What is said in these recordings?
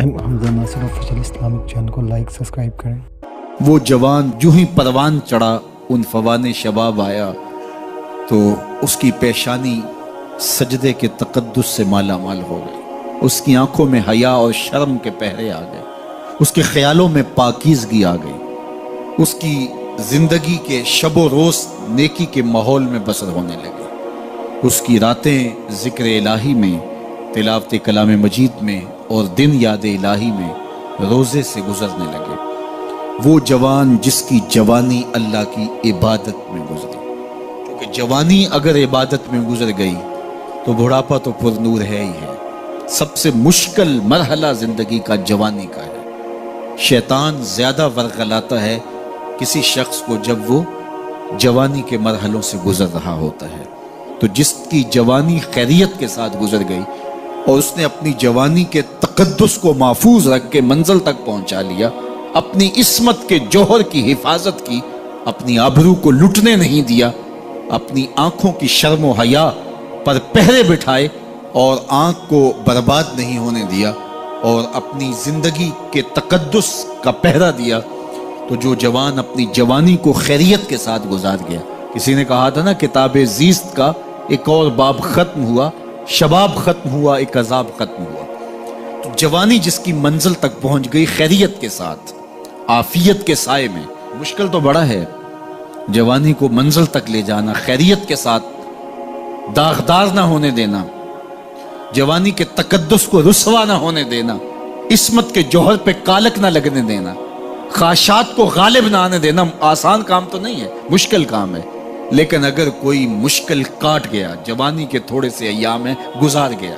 حمزہ ناصر official Islamic channel کو like subscribe کریں۔ وہ جوان جو ہی پروان چڑھا ان فوان شباب آیا تو اس کی پیشانی سجدے کے تقدس سے مالا مال ہو گئی، اس کی آنکھوں میں حیا اور شرم کے پہرے آ گئے، اس کے خیالوں میں پاکیزگی آ گئی، اس کی زندگی کے شب و روز نیکی کے ماحول میں بسر ہونے لگے، اس کی راتیں ذکر الہی میں، تلاوت کلام مجید میں اور دن یاد الہی میں روزے سے گزرنے لگے۔ وہ جوان جس کی جوانی اللہ کی عبادت میں گزری، کیونکہ جوانی اگر عبادت میں گزر گئی تو بڑھاپا تو پر نور ہے ہی ہے۔ سب سے مشکل مرحلہ زندگی کا جوانی کا ہے۔ شیطان زیادہ ورغلاتا ہے کسی شخص کو جب وہ جوانی کے مرحلوں سے گزر رہا ہوتا ہے۔ تو جس کی جوانی خیریت کے ساتھ گزر گئی اور اس نے اپنی جوانی کے تقدس کو محفوظ رکھ کے منزل تک پہنچا لیا، اپنی عصمت کے جوہر کی حفاظت کی، اپنی آبرو کو لٹنے نہیں دیا، اپنی آنکھوں کی شرم و حیا پر پہرے بٹھائے اور آنکھ کو برباد نہیں ہونے دیا اور اپنی زندگی کے تقدس کا پہرا دیا، تو جو جوان اپنی جوانی کو خیریت کے ساتھ گزار گیا۔ کسی نے کہا تھا نا، کتاب زیست کا ایک اور باب ختم ہوا، شباب ختم ہوا، ایک عذاب ختم ہوا۔ تو جوانی جس کی منزل تک پہنچ گئی خیریت کے ساتھ، عافیت کے سائے میں، مشکل تو بڑا ہے جوانی کو منزل تک لے جانا، خیریت کے ساتھ داغدار نہ ہونے دینا، جوانی کے تقدس کو رسوا نہ ہونے دینا، عصمت کے جوہر پہ کالک نہ لگنے دینا، خواہشات کو غالب نہ آنے دینا۔ آسان کام تو نہیں ہے، مشکل کام ہے، لیکن اگر کوئی مشکل کاٹ گیا، جوانی کے تھوڑے سے ایام میں گزار گیا،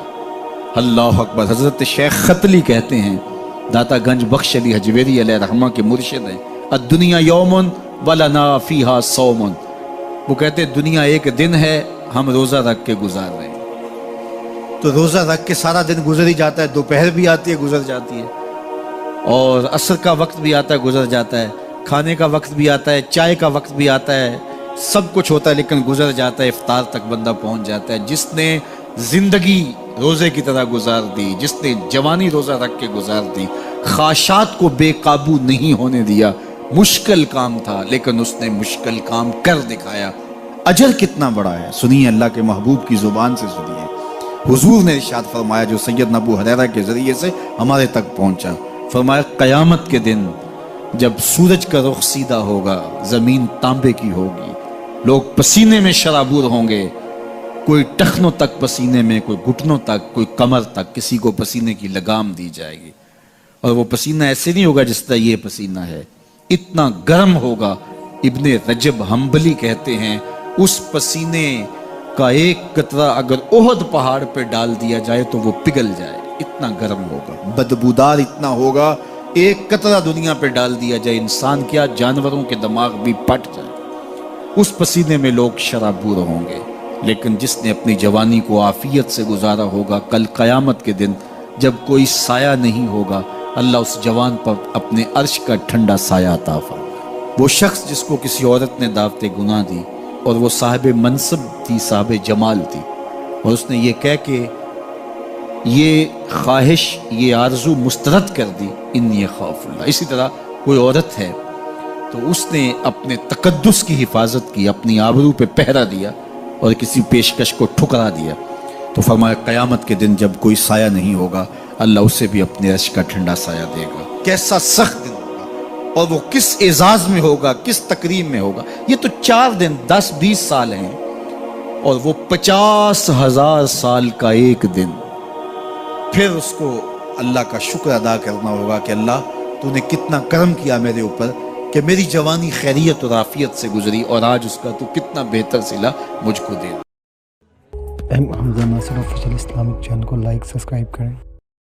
اللہ اکبر۔ حضرت شیخ ختلی کہتے ہیں، داتا گنج بخش علی حجویری علیہ رحمہ کے مرشد ہیں، الدنیا یومن ولنا فیہا صومن۔ وہ کہتے ہیں دنیا ایک دن ہے، ہم روزہ رکھ کے گزار رہے ہیں۔ تو روزہ رکھ کے سارا دن گزر ہی جاتا ہے، دوپہر بھی آتی ہے گزر جاتی ہے، اور عصر کا وقت بھی آتا ہے گزر جاتا ہے، کھانے کا وقت بھی آتا ہے، چائے کا وقت بھی آتا ہے، سب کچھ ہوتا ہے لیکن گزر جاتا ہے، افطار تک بندہ پہنچ جاتا ہے۔ جس نے زندگی روزے کی طرح گزار دی، جس نے جوانی روزہ رکھ کے گزار دی، خواہشات کو بے قابو نہیں ہونے دیا، مشکل کام تھا لیکن اس نے مشکل کام کر دکھایا۔ اجر کتنا بڑا ہے، سنیے اللہ کے محبوب کی زبان سے سنیے۔ حضور نے ارشاد فرمایا جو سیدنا ابو ہریرہ کے ذریعے سے ہمارے تک پہنچا، فرمایا قیامت کے دن جب سورج کا رخ سیدھا ہوگا، زمین تانبے کی ہوگی، لوگ پسینے میں شرابور ہوں گے، کوئی ٹخنوں تک پسینے میں، کوئی گھٹنوں تک، کوئی کمر تک، کسی کو پسینے کی لگام دی جائے گی، اور وہ پسینہ ایسے نہیں ہوگا جس طرح یہ پسینہ ہے، اتنا گرم ہوگا۔ ابن رجب حنبلی کہتے ہیں اس پسینے کا ایک قطرہ اگر احد پہاڑ پہ ڈال دیا جائے تو وہ پگھل جائے، اتنا گرم ہوگا، بدبودار اتنا ہوگا، ایک قطرہ دنیا پہ ڈال دیا جائے، انسان کیا جانوروں کے دماغ بھی پھٹ جائے۔ اس پسینے میں لوگ شرابور ہوں گے، لیکن جس نے اپنی جوانی کو عافیت سے گزارا ہوگا، کل قیامت کے دن جب کوئی سایہ نہیں ہوگا، اللہ اس جوان پر اپنے عرش کا ٹھنڈا سایہ عطا فرمائے۔ وہ شخص جس کو کسی عورت نے دعوت گناہ دی اور وہ صاحب منصب تھی، صاحب جمال تھی، اور اس نے یہ کہہ کے یہ خواہش، یہ آرزو مسترد کر دی، انی خاف اللہ۔ اسی طرح کوئی عورت ہے تو اس نے اپنے تقدس کی حفاظت کی، اپنی آبرو پہ پہرا دیا اور کسی پیشکش کو ٹھکرا دیا، تو فرمایا قیامت کے دن جب کوئی سایہ نہیں ہوگا، اللہ اسے بھی اپنے عرش کا ٹھنڈا سایہ دے گا۔ کیسا سخت دن ہوگا، اور وہ کس اعزاز میں ہوگا، کس تکریم میں ہوگا۔ یہ تو 4 دن 10-20 سال ہیں، اور وہ 50,000 سال کا ایک دن۔ پھر اس کو اللہ کا شکر ادا کرنا ہوگا کہ اللہ تو نے کتنا کرم کیا میرے اوپر کہ میری جوانی خیریت اور عافیت سے گزری، اور آج اس کا تو کتنا بہتر صلہ مجھ کو دے۔ حمزہ ناصر آفیشل اسلامک چینل کو لائک سبسکرائب کریں۔